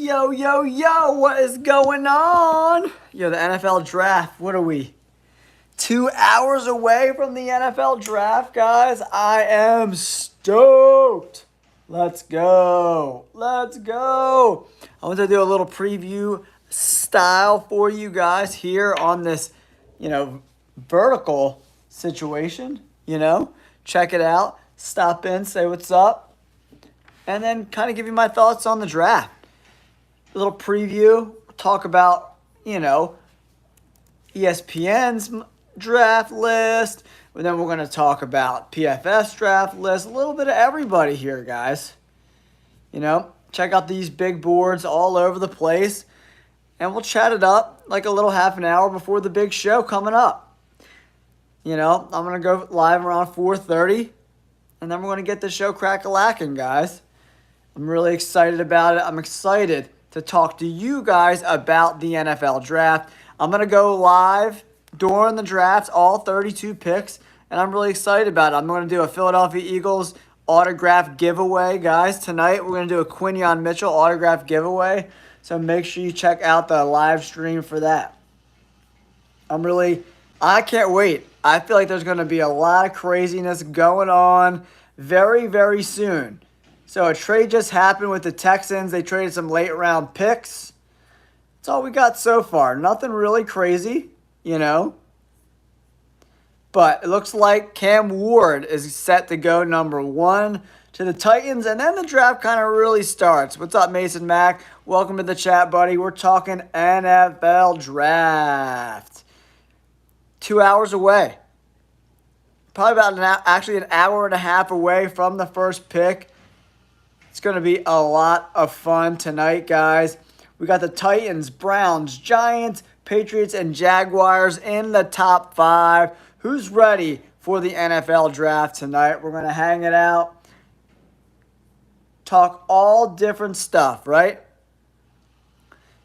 Yo, yo, yo, what is going on? Yo, the NFL draft, what are we? 2 hours away from the NFL draft, guys. I am stoked. Let's go. Let's go. I want to do a little preview style for you guys here on this, vertical situation, Check it out. Stop in, say what's up, and then kind of give you my thoughts on the draft. A little preview, talk about, ESPN's draft list. And then we're going to talk about PFS draft list. A little bit of everybody here, guys. Check out these big boards all over the place. And we'll chat it up like a little half an hour before the big show coming up. I'm going to go live around 4:30. And then we're going to get the show crack-a-lacking, guys. I'm really excited about it. I'm excited to talk to you guys about the NFL draft. I'm going to go live during the draft, all 32 picks, and I'm really excited about it. I'm going to do a Philadelphia Eagles autograph giveaway, guys. Tonight, we're going to do a Quinyon Mitchell autograph giveaway, so make sure you check out the live stream for that. I can't wait. I feel like there's going to be a lot of craziness going on very, very soon. So a trade just happened with the Texans. They traded some late round picks. That's all we got so far. Nothing really crazy, But it looks like Cam Ward is set to go number 1 to the Titans. And then the draft kind of really starts. What's up, Mason Mack? Welcome to the chat, buddy. We're talking NFL draft. 2 hours away. Probably about an hour and a half away from the first pick. It's going to be a lot of fun tonight, guys. We got the Titans, Browns, Giants, Patriots, and Jaguars in the top 5. Who's ready for the NFL draft tonight? We're going to hang it out. Talk all different stuff, right?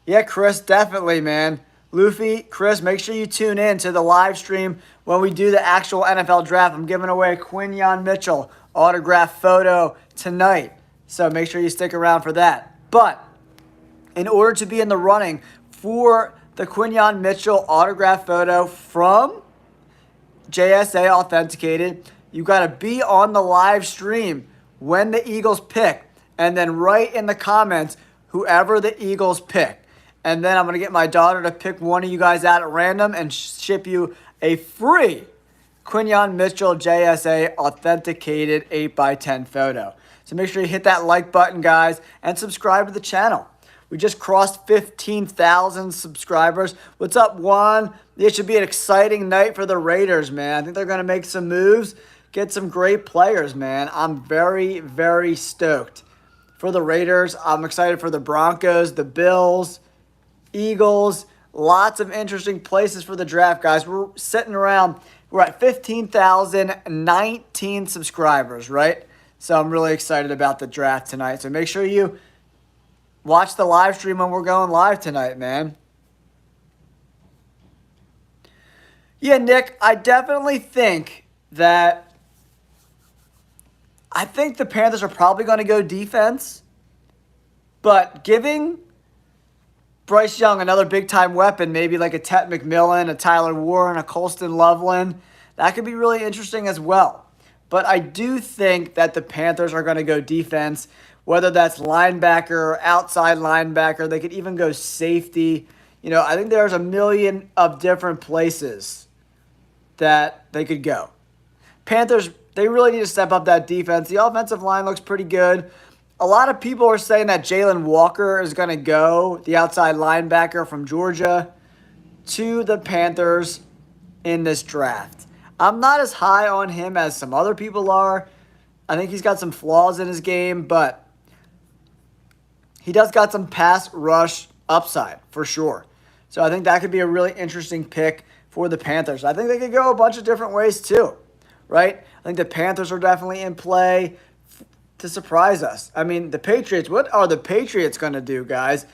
Yeah, Chris, definitely, man. Luffy, Chris, make sure you tune in to the live stream when we do the actual NFL draft. I'm giving away a Quinyon Mitchell autograph photo tonight. So make sure you stick around for that. But in order to be in the running for the Quinyon Mitchell autograph photo from JSA Authenticated, you got to be on the live stream when the Eagles pick. And then write in the comments whoever the Eagles pick. And then I'm going to get my daughter to pick one of you guys out at random and ship you a free Quinyon Mitchell JSA Authenticated 8x10 photo. So make sure you hit that like button, guys, and subscribe to the channel. We just crossed 15,000 subscribers. What's up, Juan? It should be an exciting night for the Raiders, man. I think they're going to make some moves, get some great players, man. I'm very, very stoked for the Raiders. I'm excited for the Broncos, the Bills, Eagles. Lots of interesting places for the draft, guys. We're at 15,019 subscribers, right? So I'm really excited about the draft tonight. So make sure you watch the live stream when we're going live tonight, man. Yeah, Nick, I definitely think the Panthers are probably going to go defense. But giving Bryce Young another big-time weapon, maybe like a Tet McMillan, a Tyler Warren, a Colston Loveland, that could be really interesting as well. But I do think that the Panthers are going to go defense, whether that's linebacker or outside linebacker. They could even go safety. I think there's a million of different places that they could go. Panthers, they really need to step up that defense. The offensive line looks pretty good. A lot of people are saying that Jalen Walker is going to go, the outside linebacker from Georgia, to the Panthers in this draft. I'm not as high on him as some other people are. I think he's got some flaws in his game, but he does got some pass rush upside for sure. So I think that could be a really interesting pick for the Panthers. I think they could go a bunch of different ways too, right? I think the Panthers are definitely in play to surprise us. I mean, the Patriots, what are the Patriots going to do, guys?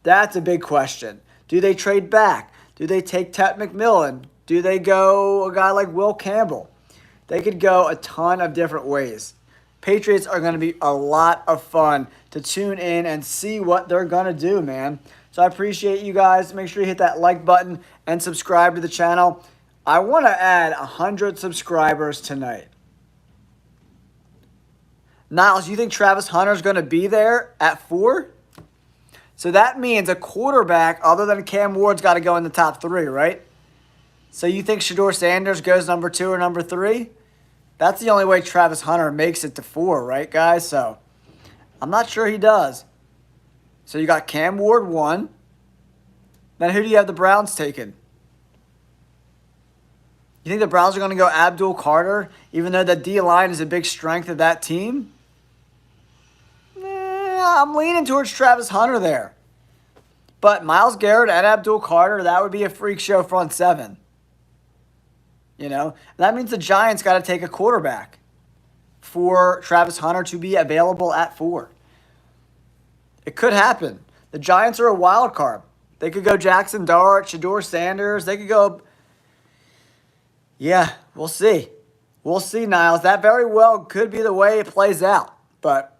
That's a big question. Do they trade back? Do they take Tet McMillan? Do they go a guy like Will Campbell? They could go a ton of different ways. Patriots are going to be a lot of fun to tune in and see what they're going to do, man. So I appreciate you guys. Make sure you hit that like button and subscribe to the channel. I want to add 100 subscribers tonight. Niles, you think Travis Hunter's going to be there at 4? So that means a quarterback other than Cam Ward's got to go in the top 3, right? So you think Shedeur Sanders goes number 2 or number 3? That's the only way Travis Hunter makes it to 4, right, guys? So I'm not sure he does. So you got Cam Ward 1. Then who do you have the Browns taking? You think the Browns are going to go Abdul Carter, even though the D-line is a big strength of that team? I'm leaning towards Travis Hunter there. But Myles Garrett and Abdul Carter, that would be a freak show front 7. You know, that means the Giants got to take a quarterback for Travis Hunter to be available at 4. It could happen. The Giants are a wild card. They could go Jackson Dart, Shedeur Sanders. They could go. Yeah, we'll see. We'll see, Niles. That very well could be the way it plays out. But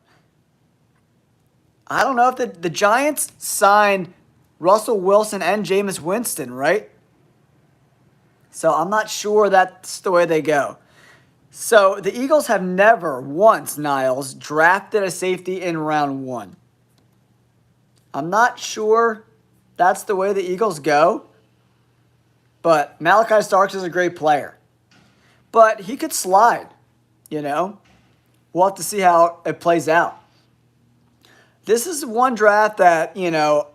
I don't know if the Giants signed Russell Wilson and Jameis Winston, right? So I'm not sure that's the way they go. So the Eagles have never once, Niles, drafted a safety in round 1. I'm not sure that's the way the Eagles go. But Malachi Starks is a great player. But he could slide, you know. We'll have to see how it plays out. This is one draft that, you know,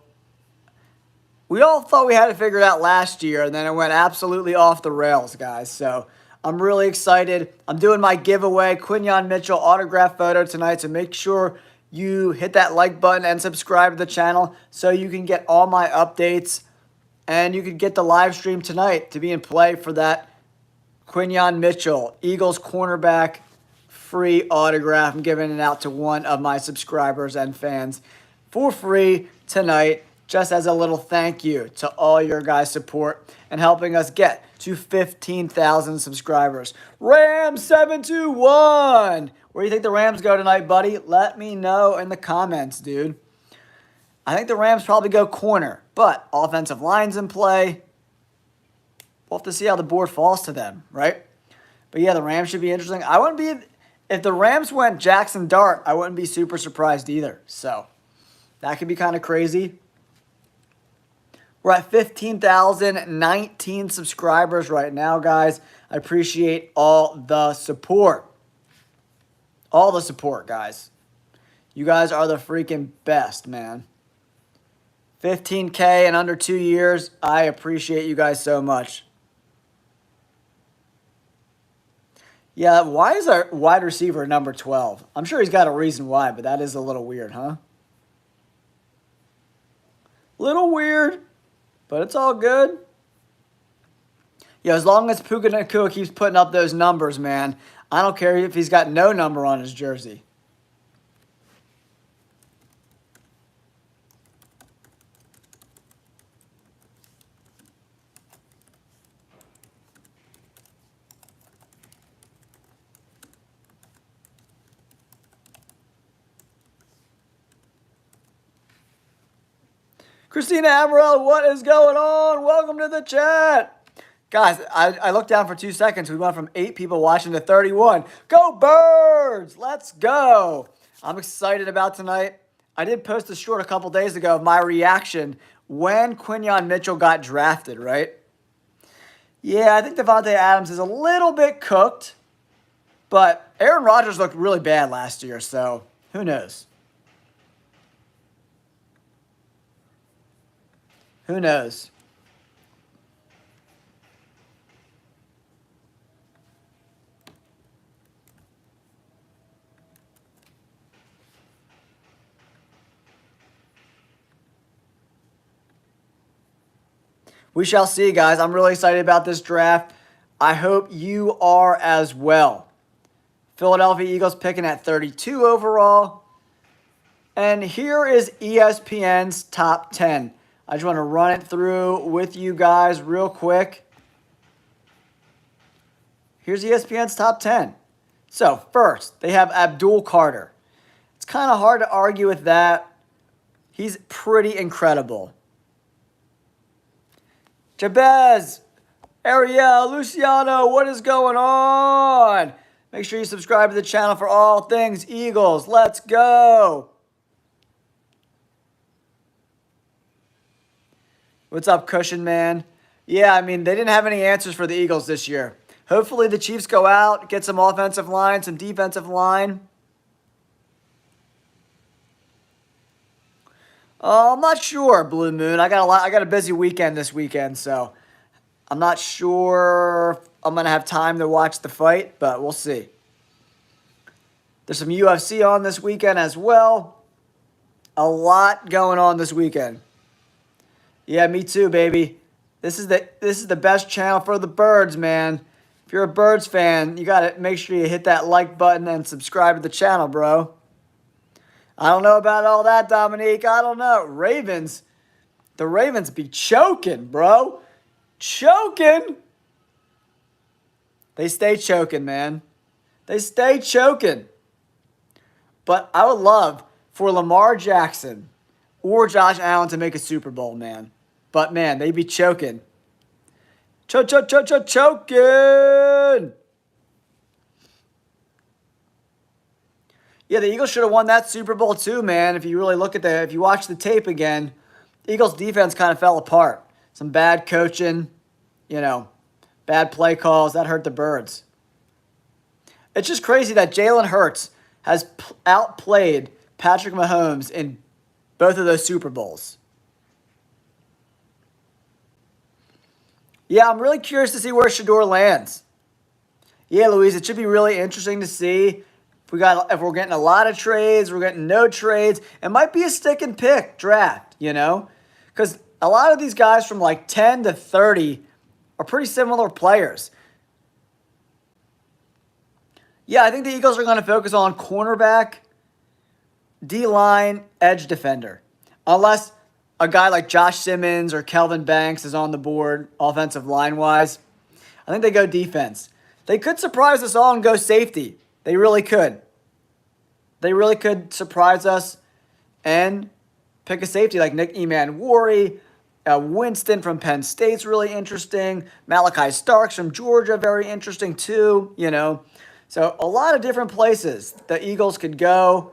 we all thought we had it figured out last year, and then it went absolutely off the rails, guys. So I'm really excited. I'm doing my giveaway, Quinyon Mitchell autograph photo tonight, so make sure you hit that like button and subscribe to the channel so you can get all my updates, and you can get the live stream tonight to be in play for that Quinyon Mitchell, Eagles cornerback, free autograph. I'm giving it out to one of my subscribers and fans for free tonight, just as a little thank you to all your guys' support and helping us get to 15,000 subscribers. Ram721! Where do you think the Rams go tonight, buddy? Let me know in the comments, dude. I think the Rams probably go corner, but offensive line's in play. We'll have to see how the board falls to them, right? But yeah, the Rams should be interesting. I wouldn't be, if the Rams went Jackson Dart, I wouldn't be super surprised either. So that could be kind of crazy. We're at 15,019 subscribers right now, guys. I appreciate all the support. All the support, guys. You guys are the freaking best, man. 15K in under 2 years. I appreciate you guys so much. Yeah, why is our wide receiver number 12? I'm sure he's got a reason why, but that is a little weird, huh? Little weird, but it's all good. Yeah, as long as Puka Nacua keeps putting up those numbers, man, I don't care if he's got no number on his jersey. Christina Amaral, what is going on? Welcome to the chat. Guys, I looked down for 2 seconds. We went from 8 people watching to 31. Go Birds! Let's go. I'm excited about tonight. I did post a short a couple days ago of my reaction when Quinyon Mitchell got drafted, right? Yeah, I think Devontae Adams is a little bit cooked, but Aaron Rodgers looked really bad last year, so who knows? Who knows? We shall see, guys. I'm really excited about this draft. I hope you are as well. Philadelphia Eagles picking at 32 overall. And here is ESPN's top 10. I just want to run it through with you guys real quick. Here's ESPN's top 10. So, first, they have Abdul Carter. It's kind of hard to argue with that. He's pretty incredible. Jabez, Ariel, Luciano, what is going on? Make sure you subscribe to the channel for all things Eagles. Let's go. What's up, Cushion Man? Yeah, I mean, they didn't have any answers for the Eagles this year. Hopefully the Chiefs go out, get some offensive line, some defensive line. Oh, I'm not sure, Blue Moon. I got a busy weekend this weekend, so I'm not sure if I'm gonna have time to watch the fight, but we'll see. There's some UFC on this weekend as well. A lot going on this weekend. Yeah, me too, baby. This is the best channel for the birds, man. If you're a Birds fan, you gotta make sure you hit that like button and subscribe to the channel, bro. I don't know about all that, Dominique. I don't know. Ravens. The Ravens be choking, bro. Choking. They stay choking, man. They stay choking. But I would love for Lamar Jackson or Josh Allen to make a Super Bowl, man. But, man, they be choking. Choking. Yeah, the Eagles should have won that Super Bowl too, man. If you really look at if you watch the tape again, the Eagles defense kind of fell apart. Some bad coaching, bad play calls. That hurt the Birds. It's just crazy that Jalen Hurts has outplayed Patrick Mahomes in both of those Super Bowls. Yeah, I'm really curious to see where Shador lands. Yeah, Louise, it should be really interesting to see if we're getting a lot of trades, we're getting no trades. It might be a stick and pick draft, because a lot of these guys from like 10 to 30 are pretty similar players. Yeah, I think the Eagles are going to focus on cornerback, D-line, edge defender. Unless a guy like Josh Simmons or Kelvin Banks is on the board offensive line-wise. I think they go defense. They could surprise us all and go safety. They really could. They really could surprise us and pick a safety like Nick Emanwari. Winston from Penn State's really interesting. Malachi Starks from Georgia, very interesting too, So a lot of different places the Eagles could go.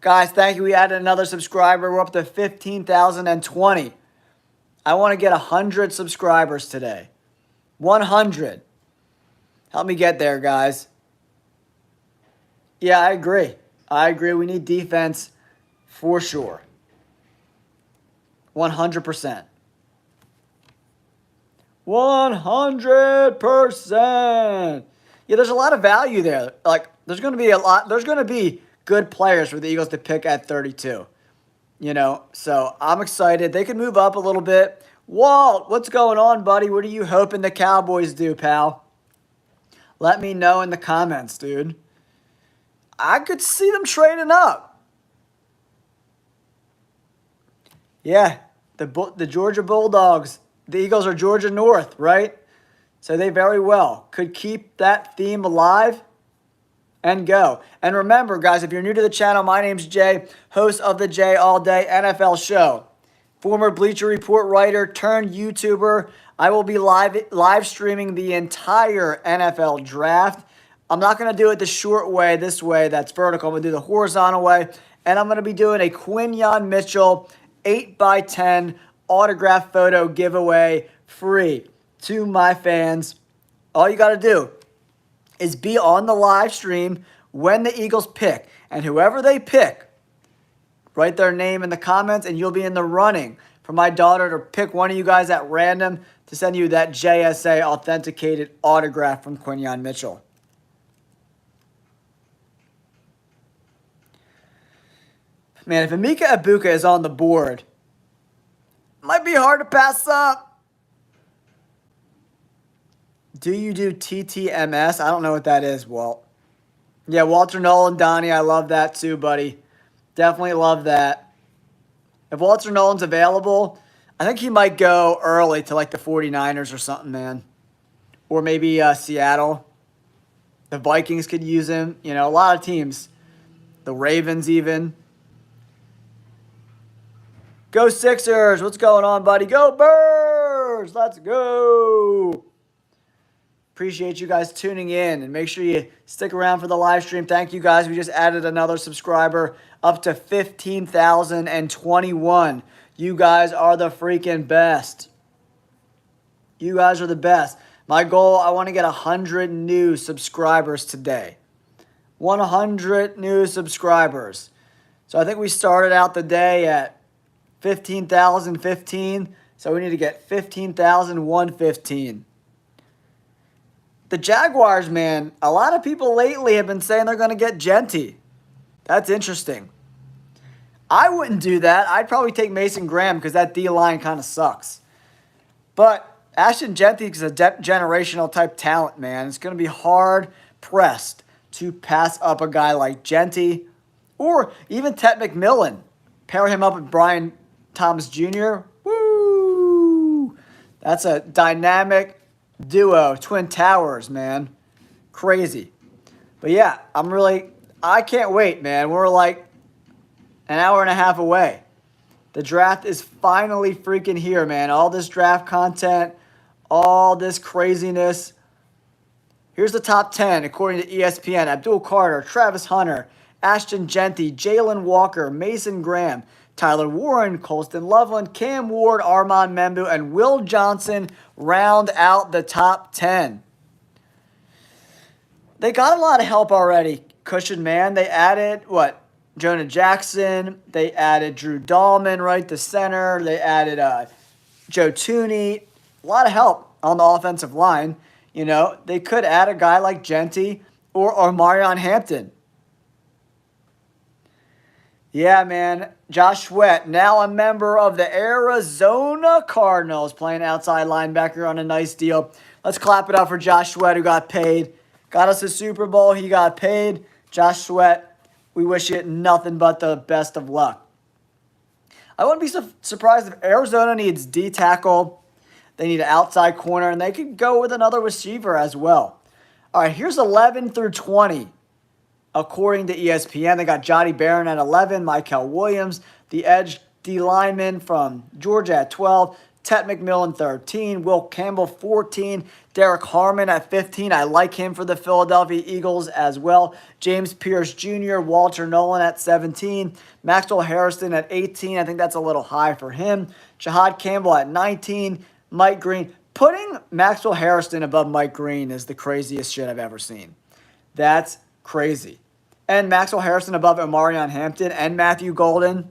Guys, thank you. We added another subscriber. We're up to 15,020. I want to get 100 subscribers today. 100. Help me get there, guys. Yeah, I agree. We need defense for sure. 100%. 100%. Yeah, there's a lot of value there. There's going to be good players for the Eagles to pick at 32. So I'm excited. They could move up a little bit. Walt, what's going on, buddy? What are you hoping the Cowboys do, pal? Let me know in the comments, dude. I could see them trading up. Yeah, the Georgia Bulldogs. The Eagles are Georgia North, right? So they very well could keep that theme alive and go. And remember, guys, if you're new to the channel, my name's Jay, host of the Jay All Day NFL Show. Former Bleacher Report writer turned YouTuber. I will be live streaming the entire NFL draft. I'm not going to do it the short way, this way, that's vertical. I'm going to do the horizontal way. And I'm going to be doing a Quinyon Mitchell 8x10 autograph photo giveaway free to my fans. All you got to do is be on the live stream when the Eagles pick. And whoever they pick, write their name in the comments and you'll be in the running for my daughter to pick one of you guys at random to send you that JSA authenticated autograph from Quinyon Mitchell. Man, if Emeka Egbuka is on the board, it might be hard to pass up. Do you do TTMS? I don't know what that is, Walt. Yeah, Walter Nolan, Donnie, I love that too, buddy. Definitely love that. If Walter Nolan's available, I think he might go early to like the 49ers or something, man. Or maybe Seattle. The Vikings could use him. You know, a lot of teams. The Ravens even. Go Sixers. What's going on, buddy? Go Birds. Let's go. Appreciate you guys tuning in. And make sure you stick around for the live stream. Thank you guys. We just added another subscriber up to 15,021. You guys are the freaking best. You guys are the best. My goal, I want to get 100 new subscribers today. 100 new subscribers. So I think we started out the day at 15,015. So we need to get 15,115. The Jaguars, man, a lot of people lately have been saying they're going to get Genty. That's interesting. I wouldn't do that. I'd probably take Mason Graham because that D-line kind of sucks. But Ashton Genty is a generational type talent, man. It's going to be hard-pressed to pass up a guy like Genty or even Ted McMillan. Pair him up with Brian Thomas Jr. Woo! That's a dynamic duo. Twin Towers, man. Crazy. But yeah, I can't wait, man. We're like an hour and a half away. The draft is finally freaking here, man. All this draft content, all this craziness. Here's the top 10 according to ESPN. Abdul Carter, Travis Hunter, Ashton Genty, Jalen Walker, Mason Graham, Tyler Warren, Colston Loveland, Cam Ward, Armand Membu, and Will Johnson round out the top 10. They got a lot of help already. Cushion, man. They added, Jonah Jackson. They added Drew Dahlman, right, the center. They added Joe Tooney. A lot of help on the offensive line. You know, they could add a guy like Genty or Marion Hampton. Yeah, man. Josh Sweat, now a member of the Arizona Cardinals, playing outside linebacker on a nice deal. Let's clap it up for Josh Sweat, who got paid. Got us a Super Bowl. He got paid. Josh Sweat, we wish you nothing but the best of luck. I wouldn't be surprised if Arizona needs D-tackle. They need an outside corner, and they could go with another receiver as well. All right, here's 11 through 20. According to ESPN, they got Johnny Barron at 11, Michael Williams, the edge D lineman from Georgia at 12, Ted McMillan 13, Will Campbell 14, Derek Harmon at 15. I like him for the Philadelphia Eagles as well. James Pierce Jr., Walter Nolan at 17, Maxwell Harrison at 18. I think that's a little high for him. Shahad Campbell at 19, Mike Green. Putting Maxwell Harrison above Mike Green is the craziest shit I've ever seen. That's crazy. And Maxwell Harrison above Omarion Hampton and Matthew Golden.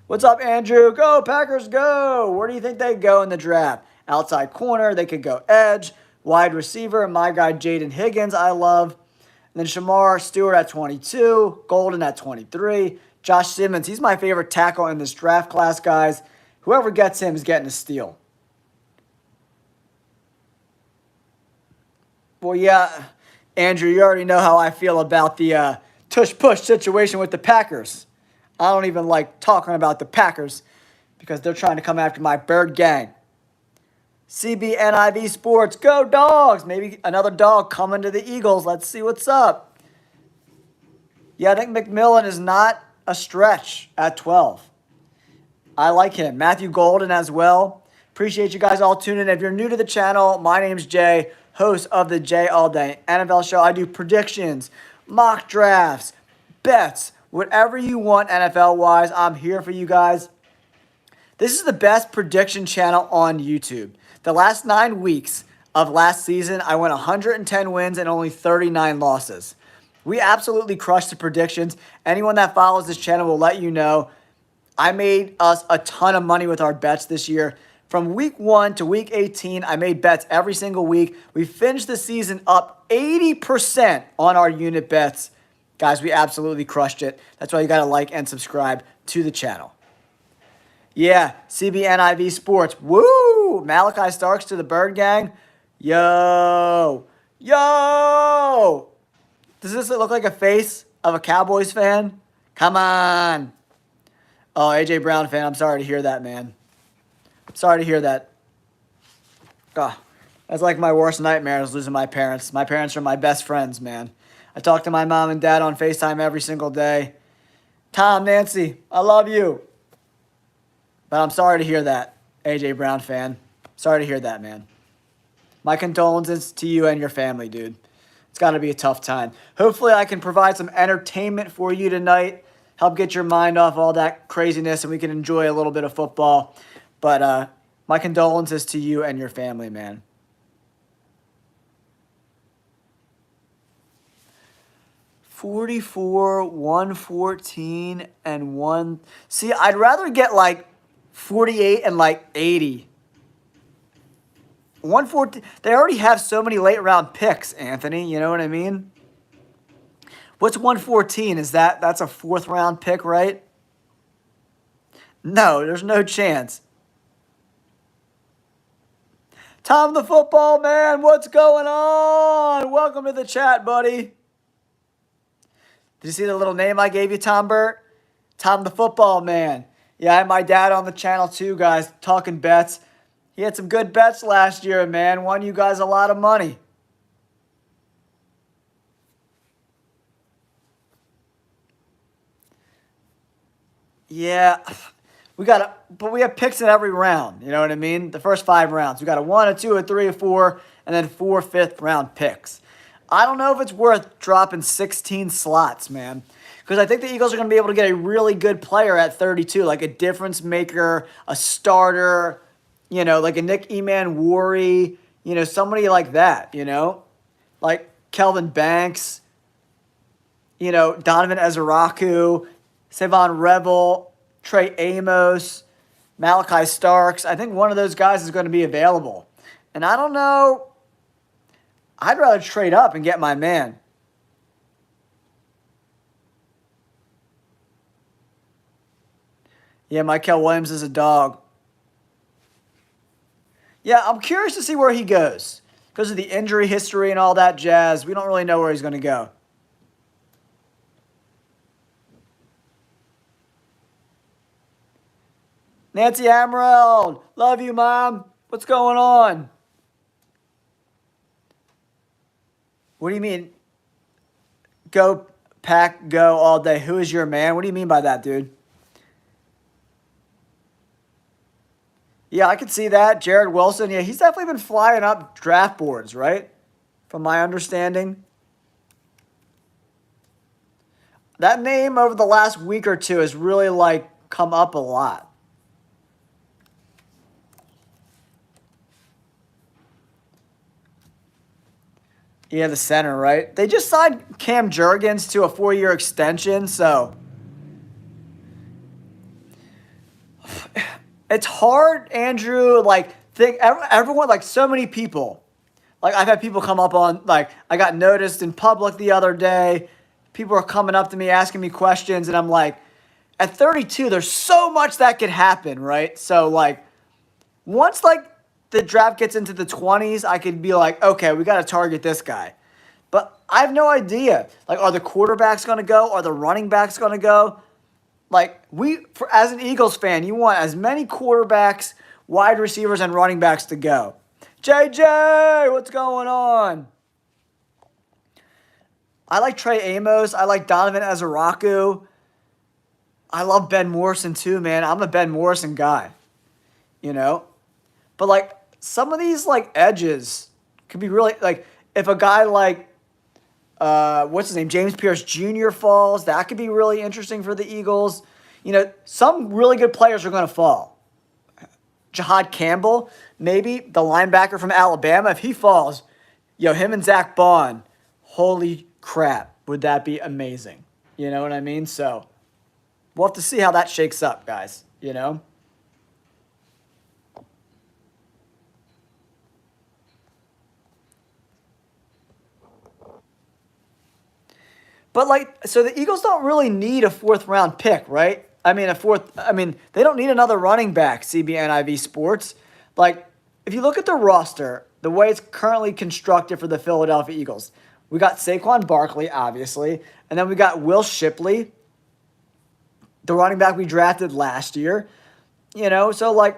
What's up, Andrew? Go, Packers, go. Where do you think they go in the draft? Outside corner, they could go edge, wide receiver, my guy Jaden Higgins, I love. And then Shamar Stewart at 22, Golden at 23, Josh Simmons, he's my favorite tackle in this draft class, guys. Whoever gets him is getting a steal. Well, yeah, Andrew, you already know how I feel about the tush-push situation with the Packers. I don't even like talking about the Packers because they're trying to come after my Bird Gang. CBNIV Sports, go Dogs! Maybe another dog coming to the Eagles. Let's see what's up. Yeah, I think McMillan is not a stretch at 12. I like him. Matthew Golden as well. Appreciate you guys all tuning in. If you're new to the channel, my name's Jay, host of the Jay All Day NFL Show. I do predictions, mock drafts, bets, whatever you want NFL-wise, I'm here for you guys. This is the best prediction channel on YouTube. The last 9 weeks of last season, I went 110 wins and only 39 losses. We absolutely crushed the predictions. Anyone that follows this channel will let you know. I made us a ton of money with our bets this year. From week 1 to week 18, I made bets every single week. We finished the season up 80% on our unit bets. Guys, we absolutely crushed it. That's why you got to like and subscribe to the channel. Yeah, CBNIV Sports. Woo! Malachi Starks to the Bird Gang. Yo! Yo! Does this look like a face of a Cowboys fan? Come on. Oh, AJ Brown fan. I'm sorry to hear that, man. I'm sorry to hear that. That's like my worst nightmare is losing my parents. My parents are my best friends, man. I talk to my mom and dad on FaceTime every single day. Tom, Nancy, I love you. But I'm sorry to hear that, AJ Brown fan. Sorry to hear that, man. My condolences to you and your family, dude. It's got to be a tough time. Hopefully, I can provide some entertainment for you tonight, help get your mind off all that craziness, and we can enjoy a little bit of football. But my condolences to you and your family, man. 44, 114, and 1. See, I'd rather get like 48 and like 80. 114. They already have so many late round picks, Anthony. You know what I mean? What's 114? That's a fourth round pick, right? No, there's no chance. Tom the Football Man, what's going on? Welcome to the chat, buddy. Did you see the little name I gave you, Tom Burt? Tom the Football Man. Yeah, I had my dad on the channel too, guys, talking bets. He had some good bets last year, man. Won you guys a lot of money. Yeah, but we have picks in every round. You know what I mean? The first 5 rounds. We got a 1, a 2, a 3, a 4, and then 4 fifth-round picks. I don't know if it's worth dropping 16 slots, man. Because I think the Eagles are going to be able to get a really good player at 32, like a difference maker, a starter, like a Nick Eman-Wari, somebody like that, like Kelvin Banks, Donovan Ezeraku, Savon Rebel, Trey Amos, Malachi Starks. I think one of those guys is going to be available. And I don't know. I'd rather trade up and get my man. Yeah, Michael Williams is a dog. Yeah, I'm curious to see where he goes. Because of the injury history and all that jazz, we don't really know where he's going to go. Nancy Amaral, love you, Mom. What's going on? What do you mean? Go, Pack, go all day. Who is your man? What do you mean by that, dude? Yeah, I could see that. Jared Wilson, yeah, he's definitely been flying up draft boards, right? From my understanding. That name over the last week or two has really, come up a lot. Yeah, the center, right? They just signed Cam Jurgens to a 4-year extension, so it's hard, Andrew. Everyone, so many people. I've had people come up on, I got noticed in public the other day. People are coming up to me asking me questions, and I'm like, at 32, there's so much that could happen, right? So, once, the draft gets into the 20s, I could be like, okay, we got to target this guy. But I have no idea. Are the quarterbacks going to go? Are the running backs going to go? As an Eagles fan, you want as many quarterbacks, wide receivers, and running backs to go. JJ, what's going on? I like Trey Amos. I like Donovan Ezeraku. I love Ben Morrison too, man. I'm a Ben Morrison guy, But, some of these, edges could be really, if a guy what's his name, James Pierce Jr. falls, that could be really interesting for the Eagles. Some really good players are going to fall. Jahad Campbell, maybe, the linebacker from Alabama, if he falls, him and Zach Bond, holy crap, would that be amazing? You know what I mean? So, we'll have to see how that shakes up, guys, But, so the Eagles don't really need a 4th-round pick, right? They don't need another running back, CBNIV Sports. If you look at the roster, the way it's currently constructed for the Philadelphia Eagles, we got Saquon Barkley, obviously, and then we got Will Shipley, the running back we drafted last year. So,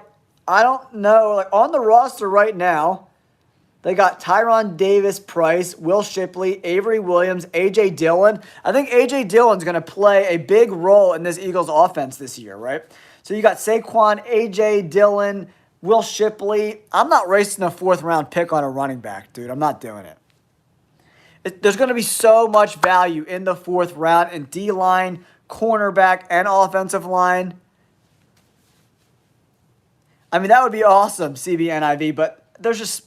I don't know. On the roster right now, They got Tyron Davis Price, Will Shipley, Avery Williams, A.J. Dillon. I think A.J. Dillon's going to play a big role in this Eagles offense this year, right? So you got Saquon, A.J. Dillon, Will Shipley. I'm not racing a fourth-round pick on a running back, dude. I'm not doing it. There's going to be so much value in the fourth round in D-line, cornerback, and offensive line. I mean, that would be awesome, CBNIV, but there's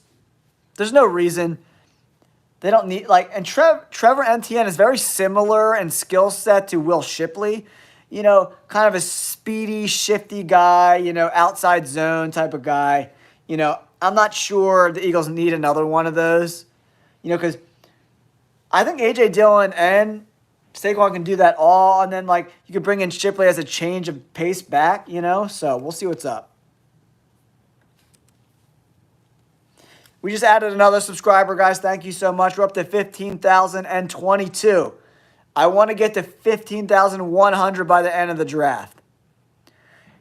no reason. They don't need, and Trevor Etienne is very similar in skill set to Will Shipley. Kind of a speedy, shifty guy, outside zone type of guy. I'm not sure the Eagles need another one of those, because I think A.J. Dillon and Saquon can do that all, and then, you could bring in Shipley as a change of pace back, so we'll see what's up. We just added another subscriber, guys. Thank you so much. We're up to 15,022. I want to get to 15,100 by the end of the draft.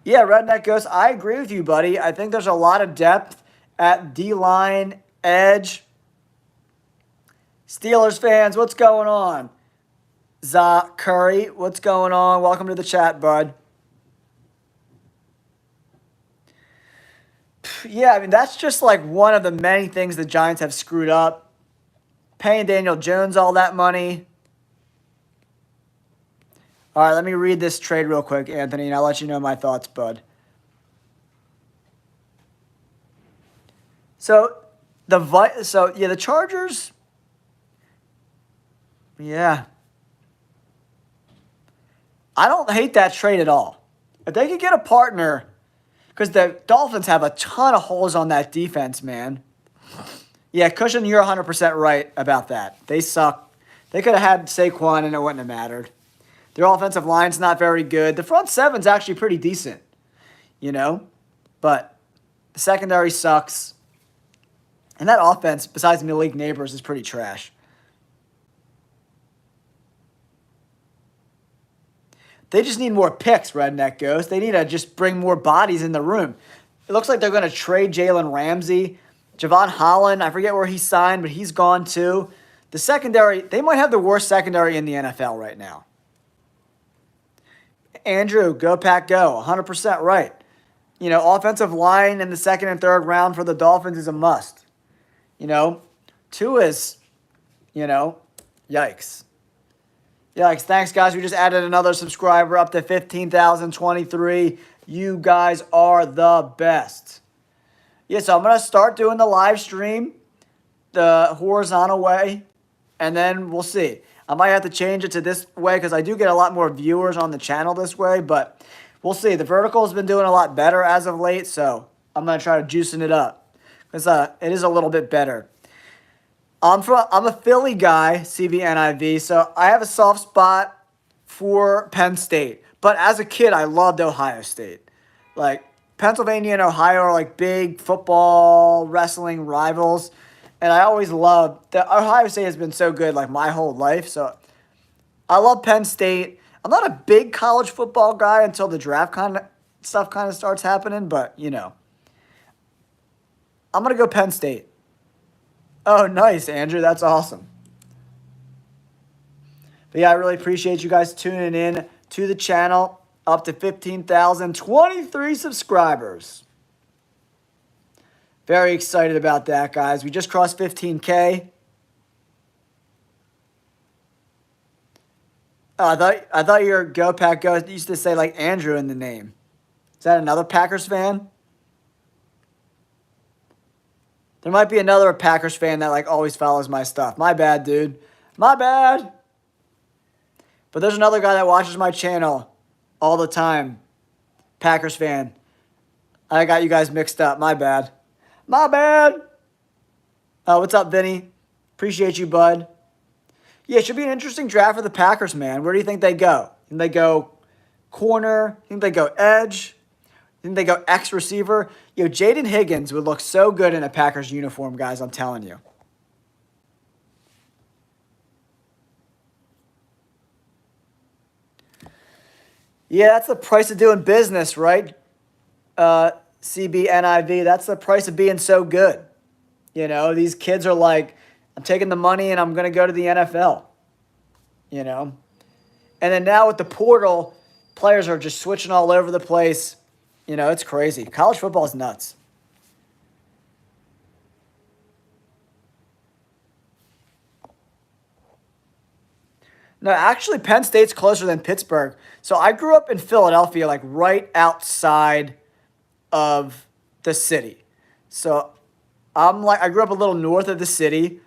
Yeah, Redneck Ghost, I agree with you, buddy. I think there's a lot of depth at D-line, edge. Steelers fans, what's going on? Za Curry, what's going on? Welcome to the chat, bud. Yeah, I mean, that's just one of the many things the Giants have screwed up. Paying Daniel Jones all that money. All right, let me read this trade real quick, Anthony, and I'll let you know my thoughts, bud. So the Chargers. Yeah. I don't hate that trade at all. If they could get a partner, because the Dolphins have a ton of holes on that defense, man. Yeah, Cushion, you're 100% right about that. They suck. They could have had Saquon and it wouldn't have mattered. Their offensive line's not very good. The front seven's actually pretty decent, but the secondary sucks. And that offense, besides Malik Neighbors, is pretty trash. They just need more picks, Redneck Ghost. They need to just bring more bodies in the room. It looks like they're going to trade Jalen Ramsey. Javon Holland, I forget where he signed, but he's gone too. The secondary, they might have the worst secondary in the NFL right now. Andrew, go Pack go. 100% right. Offensive line in the second and third round for the Dolphins is a must. Two is, yikes. Yikes. Thanks, guys. We just added another subscriber up to 15,023. You guys are the best. Yeah, so I'm going to start doing the live stream the horizontal way, and then we'll see. I might have to change it to this way because I do get a lot more viewers on the channel this way, but we'll see. The vertical has been doing a lot better as of late, so I'm going to try to juicing it up because it is a little bit better. I'm a Philly guy, CVNIV, so I have a soft spot for Penn State. But as a kid, I loved Ohio State. Pennsylvania and Ohio are big football, wrestling rivals. And I always loved that. Ohio State has been so good my whole life. So I love Penn State. I'm not a big college football guy until the draft stuff starts happening. But, I'm going to go Penn State. Oh, nice, Andrew. That's awesome. But yeah, I really appreciate you guys tuning in to the channel. Up to 15,023 subscribers. Very excited about that, guys. We just crossed 15K. Oh, I thought your Go Pack Go used to say Andrew in the name. Is that another Packers fan? There might be another Packers fan that always follows my stuff. My bad, dude. My bad. But there's another guy that watches my channel all the time. Packers fan. I got you guys mixed up. My bad. My bad. What's up, Vinny? Appreciate you, bud. Yeah, it should be an interesting draft for the Packers, man. Where do you think they go? Think they go corner? Think they go edge? Think they go X receiver? Jaden Higgins would look so good in a Packers uniform, guys. I'm telling you. Yeah, that's the price of doing business, right? CBNIV. That's the price of being so good. You know, these kids are like, I'm taking the money and I'm going to go to the NFL. You know? And then now with the portal, players are just switching all over the place. You know, it's crazy. College football is nuts. No, actually, Penn State's closer than Pittsburgh. So I grew up in Philadelphia, like right outside of the city. So I grew up a little north of the city,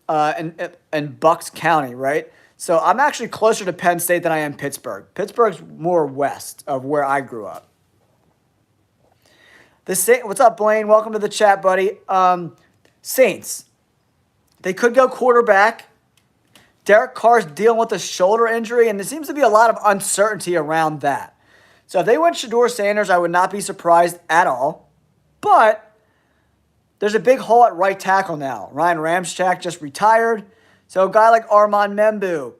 in Bucks County, right? So I'm actually closer to Penn State than I am Pittsburgh. Pittsburgh's more west of where I grew up. What's up, Blaine? Welcome to the chat, buddy. Saints. They could go quarterback. Derek Carr's dealing with a shoulder injury, and there seems to be a lot of uncertainty around that. So if they went Shedeur Sanders, I would not be surprised at all. But there's a big hole at right tackle now. Ryan Ramczyk just retired. So a guy like Armand Membu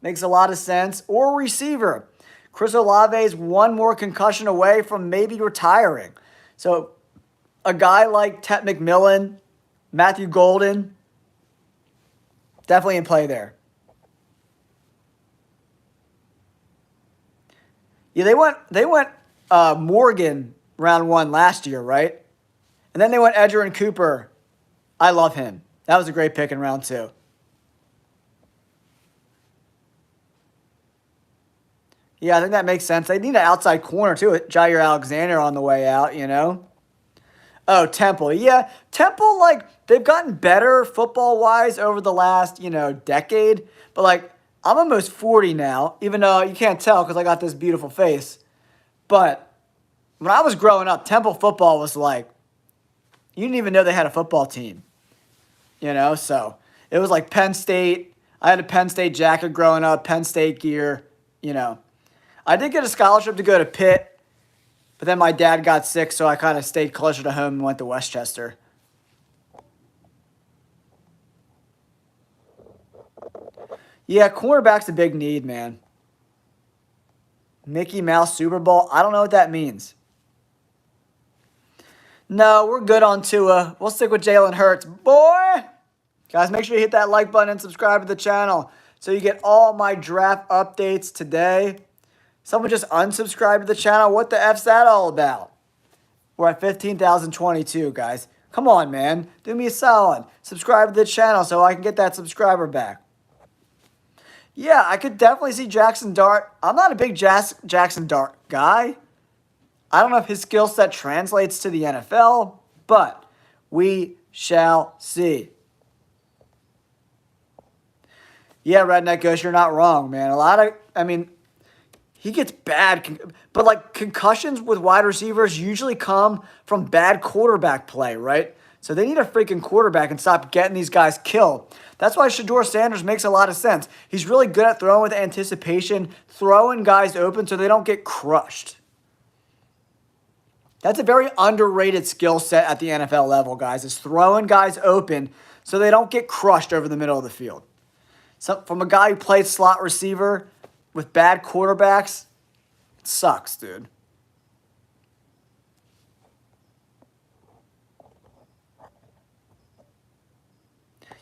makes a lot of sense. Or receiver. Chris Olave is one more concussion away from maybe retiring. So a guy like Tet McMillan, Matthew Golden, definitely in play there. Yeah, they went Morgan round 1 last year, right? And then they went Edgerrin Cooper. I love him. That was a great pick in round 2. Yeah, I think that makes sense. They need an outside corner, too, with Jair Alexander on the way out, you know? Oh, Temple. Yeah, Temple, like, they've gotten better football-wise over the last, decade. But, like, I'm almost 40 now, even though you can't tell because I got this beautiful face. But when I was growing up, Temple football was like, you didn't even know they had a football team. So it was like Penn State. I had a Penn State jacket growing up, Penn State gear, I did get a scholarship to go to Pitt, but then my dad got sick, so I kind of stayed closer to home and went to Westchester. Yeah, cornerback's a big need, man. Mickey Mouse Super Bowl, I don't know what that means. No, we're good on Tua. We'll stick with Jalen Hurts. Boy! Guys, make sure you hit that like button and subscribe to the channel so you get all my draft updates today. Someone just unsubscribed to the channel. What the F's that all about? We're at 15,022, guys. Come on, man. Do me a solid. Subscribe to the channel so I can get that subscriber back. Yeah, I could definitely see Jackson Dart. I'm not a big Jackson Dart guy. I don't know if his skill set translates to the NFL, but we shall see. Yeah, Redneck Ghost, you're not wrong, man. He gets bad, but like concussions with wide receivers usually come from bad quarterback play, right? So they need a freaking quarterback and stop getting these guys killed. That's why Shedeur Sanders makes a lot of sense. He's really good at throwing with anticipation, throwing guys open so they don't get crushed. That's a very underrated skill set at the NFL level, guys, is throwing guys open so they don't get crushed over the middle of the field. So from a guy who played slot receiver with bad quarterbacks, it sucks, dude.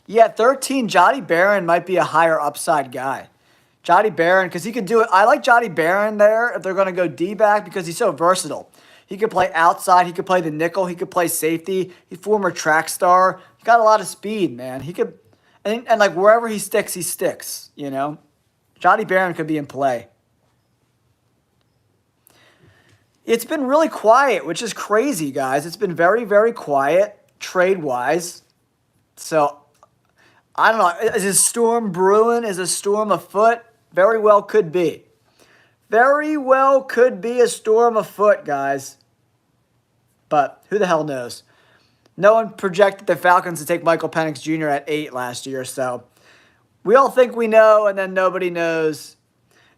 Yeah, 13, Jody Barron might be a higher upside guy. Jody Barron, because he could do it. I like Jody Barron there if they're going to go D-back because he's so versatile. He could play outside. He could play the nickel. He could play safety. He's former track star. He got a lot of speed, man. He could, and like wherever he sticks, Jody Barron could be in play. It's been really quiet, which is crazy, guys. It's been very, very quiet trade-wise. So, I don't know. Is a storm brewing? Is a storm afoot? Very well could be. Very well could be a storm afoot, guys. But who the hell knows? No one projected the Falcons to take Michael Penix Jr. at 8 last year, so we all think we know, and then nobody knows.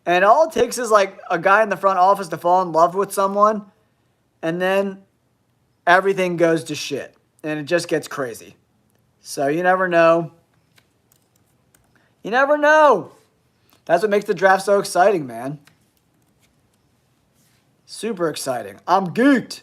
And all it takes is like a guy in the front office to fall in love with someone, and then everything goes to shit, and it just gets crazy. So you never know. You never know. That's what makes the draft so exciting, man. Super exciting. I'm geeked.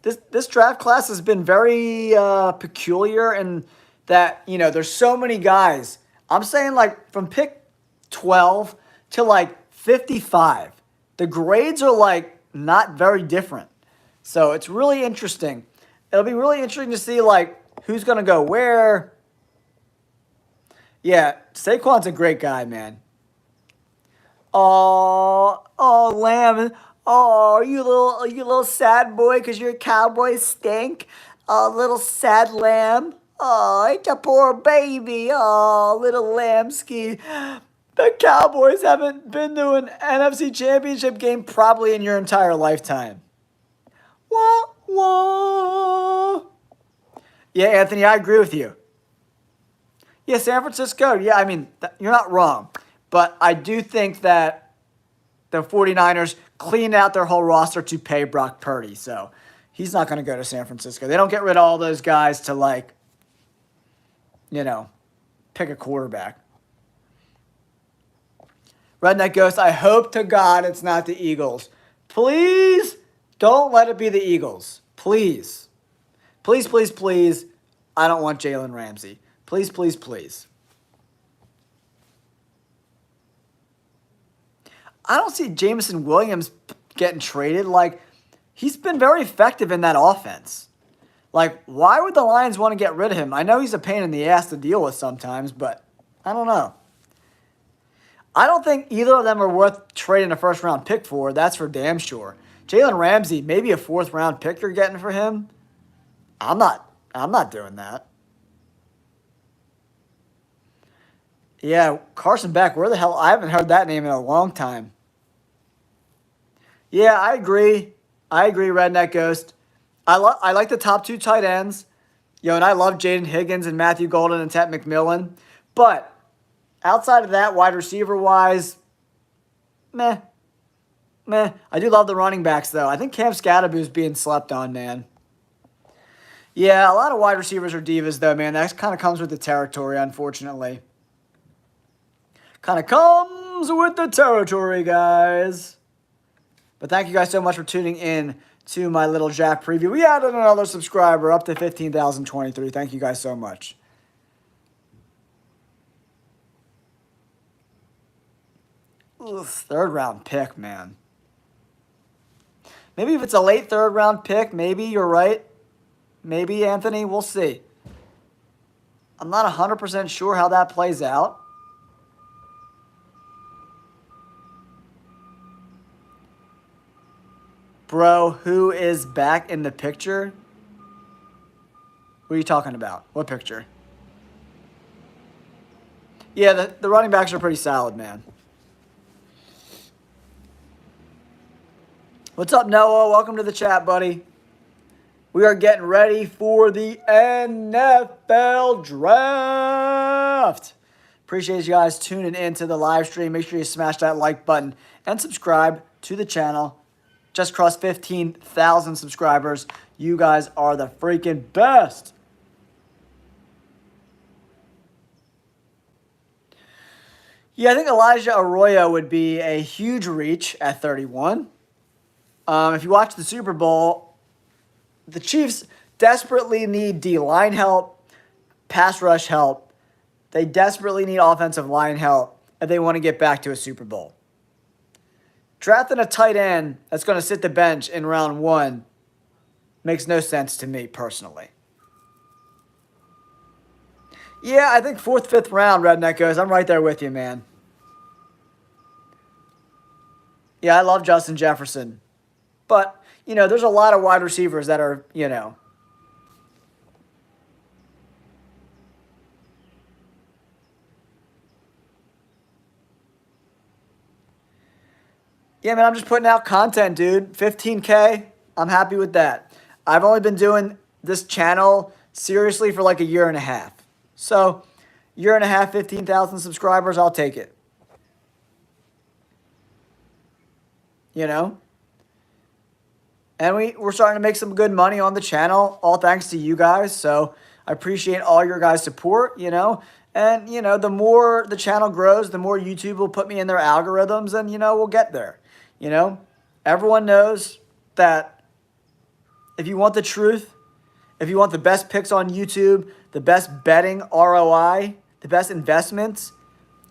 this draft class has been very peculiar in that, there's so many guys. I'm saying like from pick 12 to like 55. The grades are like not very different. So it's really interesting. It'll be really interesting to see like who's going to go where. Yeah, Saquon's a great guy, man. Oh, Lamb. Oh, you little sad boy because your Cowboys stink. Oh, little sad lamb. Oh, it's a poor baby. Oh, little lambski. The Cowboys haven't been to an NFC Championship game probably in your entire lifetime. Wah, wah. Yeah, Anthony, I agree with you. Yeah, San Francisco. Yeah, I mean, you're not wrong. But I do think that the 49ers cleaned out their whole roster to pay Brock Purdy. So he's not going to go to San Francisco. They don't get rid of all those guys to, like, pick a quarterback. Redneck Ghost, I hope to God it's not the Eagles. Please don't let it be the Eagles. Please. Please, please, please. I don't want Jalen Ramsey. Please, please, please. I don't see Jameson Williams getting traded. Like, he's been very effective in that offense. Like, why would the Lions want to get rid of him? I know he's a pain in the ass to deal with sometimes, but I don't know. I don't think either of them are worth trading a first-round pick for. That's for damn sure. Jalen Ramsey, maybe a fourth-round pick you're getting for him. I'm not doing that. Yeah, Carson Beck, where the hell? I haven't heard that name in a long time. Yeah, I agree. Redneck Ghost. I like the top two tight ends. And I love Jaden Higgins and Matthew Golden and Ted McMillan. But outside of that, wide receiver-wise, meh. I do love the running backs, though. I think Cam Scatterboo's being slept on, man. Yeah, a lot of wide receivers are divas, though, man. That kind of comes with the territory, unfortunately. Kind of comes with the territory, guys. But thank you guys so much for tuning in to my little Jack preview. We added another subscriber up to 15,023. Thank you guys so much. Ugh, third round pick, man. Maybe if it's a late third round pick, maybe you're right. Maybe, Anthony, we'll see. I'm not 100% sure how that plays out. Bro, who is back in the picture? What are you talking about? What picture? Yeah, the running backs are pretty solid, man. What's up, Noah? Welcome to the chat, buddy. We are getting ready for the NFL Draft. Appreciate you guys tuning in to the live stream. Make sure you smash that like button and subscribe to the channel. Just crossed 15,000 subscribers. You guys are the freaking best. Yeah, I think Elijah Arroyo would be a huge reach at 31. If you watch the Super Bowl, the Chiefs desperately need D-line help, pass rush help. They desperately need offensive line help if they want to get back to a Super Bowl. Drafting a tight end that's going to sit the bench in round 1 makes no sense to me personally. Yeah, I think 4th, 5th round, Redneck goes. I'm right there with you, man. Yeah, I love Justin Jefferson. But, there's a lot of wide receivers that are, Yeah, man, I'm just putting out content, dude. 15K, I'm happy with that. I've only been doing this channel seriously for like a year and a half. So, year and a half, 15,000 subscribers, I'll take it. And we're starting to make some good money on the channel, all thanks to you guys. So, I appreciate all your guys' support, And, the more the channel grows, the more YouTube will put me in their algorithms and, we'll get there. Everyone knows that If you want the truth, if you want the best picks on YouTube, the best betting ROI, the best investments,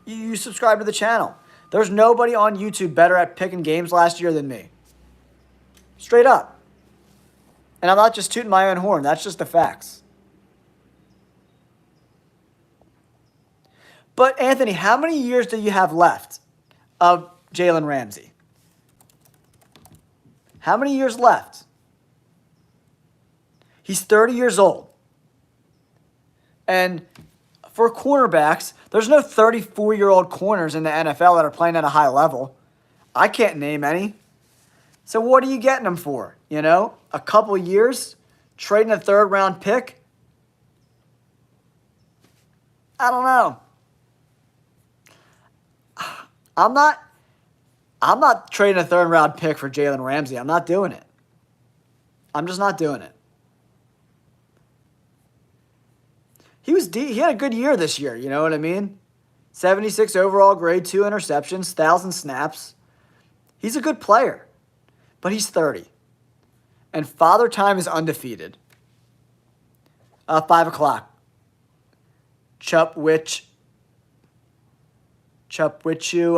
you subscribe to the channel. There's nobody on YouTube better at picking games last year than me. Straight up. And I'm not just tooting my own horn. That's just the facts. But, Anthony, how many years do you have left of Jalen Ramsey? How many years left? He's 30 years old. And for cornerbacks, there's no 34-year-old corners in the NFL that are playing at a high level. I can't name any. So what are you getting them for? You know, a couple years, trading a third-round pick? I don't know. I'm not trading a third-round pick for Jalen Ramsey. I'm not doing it. I'm just not doing it. He had a good year this year, you know what I mean? 76 overall grade, 2 interceptions, 1,000 snaps. He's a good player, but he's 30. And Father Time is undefeated. 5 o'clock. Chupwitchu.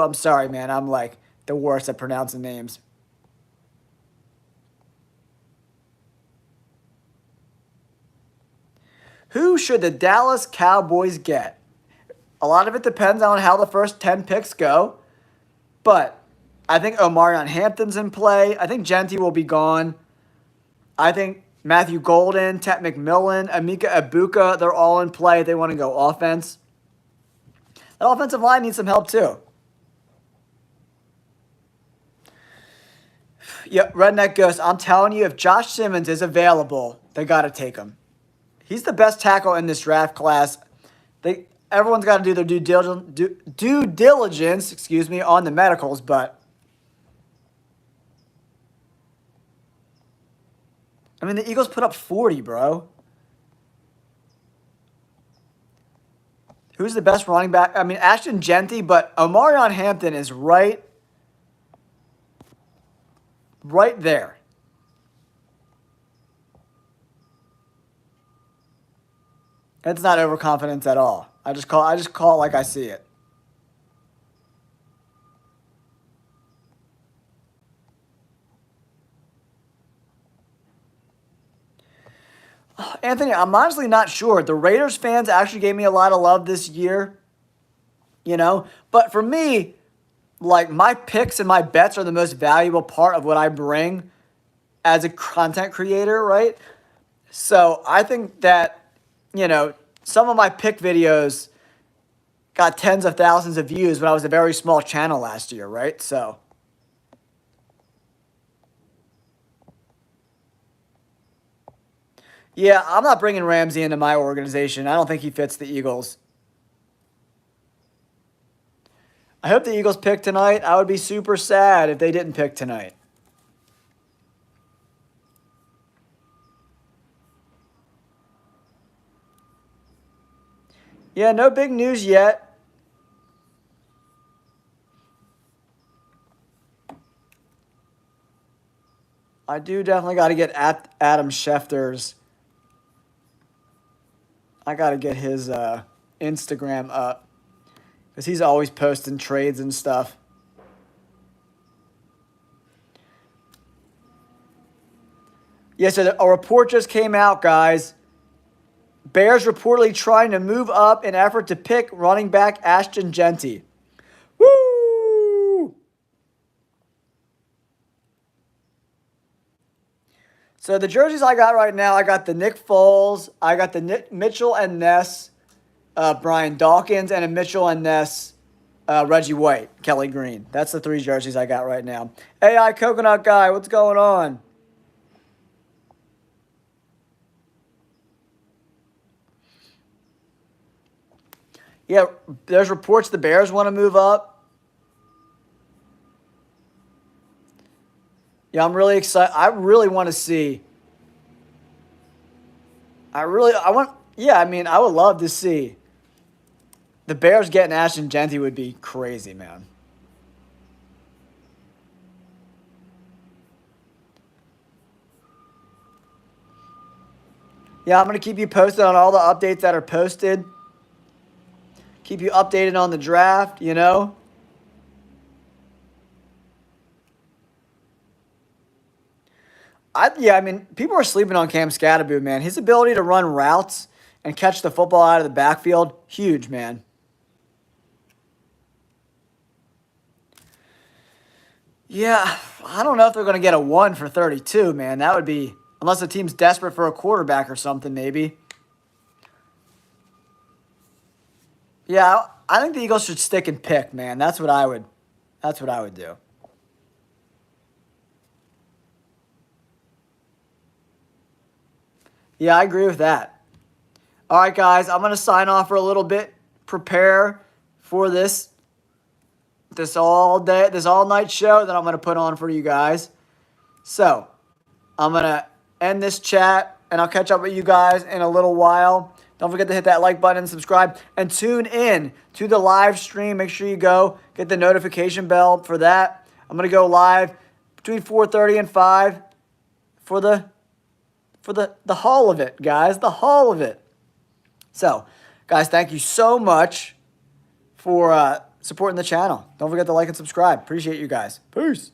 I'm sorry, man. I'm like the worst at pronouncing names. Who should the Dallas Cowboys get? A lot of it depends on how the first 10 picks go. But I think Omarion Hampton's in play. I think Genty will be gone. I think Matthew Golden, Tet McMillan, Emeka Ibuka, they're all in play if they want to go offense. That offensive line needs some help too. Yep, Redneck Ghost, I'm telling you, if Josh Simmons is available, they got to take him. He's the best tackle in this draft class. Everyone's got to do their due diligence, on the medicals, but I mean, the Eagles put up 40, bro. Who's the best running back? I mean, Ashton Genty, but Omarion Hampton is right there. It's not overconfidence at all. I just call it like I see it. Anthony, I'm honestly not sure. The Raiders fans actually gave me a lot of love this year, you know. But for me, like, my picks and my bets are the most valuable part of what I bring as a content creator, right? So I think that, you know, some of my pick videos got tens of thousands of views when I was a very small channel last year, right? So yeah, I'm not bringing Ramsey into my organization. I don't think he fits the Eagles. I hope the Eagles pick tonight. I would be super sad if they didn't pick tonight. Yeah, no big news yet. I do definitely got to get Adam Schefter's. I got to get his Instagram up because he's always posting trades and stuff. Yeah, so a report just came out, guys. Bears reportedly trying to move up in effort to pick running back Ashton Genty. Woo! So the jerseys I got right now, I got the Nick Foles, I got the Mitchell and Ness, Brian Dawkins, and a Mitchell and Ness, Reggie White, Kelly Green. That's the 3 jerseys I got right now. AI Coconut Guy, what's going on? Yeah, there's reports the Bears want to move up. Yeah, I'm really excited. I really want to see. I mean, I would love to see. The Bears getting Ashton Genty would be crazy, man. Yeah, I'm going to keep you posted on all the updates that are posted. Keep you updated on the draft, you know. I mean, people are sleeping on Cam Scatterbo, man. His ability to run routes and catch the football out of the backfield, huge, man. Yeah, I don't know if they're going to get a 1 for 32, man. That would be, unless the team's desperate for a quarterback or something, maybe. Yeah, I think the Eagles should stick and pick, man. That's what I would do. Yeah, I agree with that. All right, guys, I'm going to sign off for a little bit. Prepare for this all night show that I'm going to put on for you guys. So, I'm going to end this chat, and I'll catch up with you guys in a little while. Don't forget to hit that like button and subscribe. And tune in to the live stream. Make sure you go get the notification bell for that. I'm going to go live between 4:30 and 5 for the haul of it, guys. The haul of it. So, guys, thank you so much for supporting the channel. Don't forget to like and subscribe. Appreciate you guys. Peace.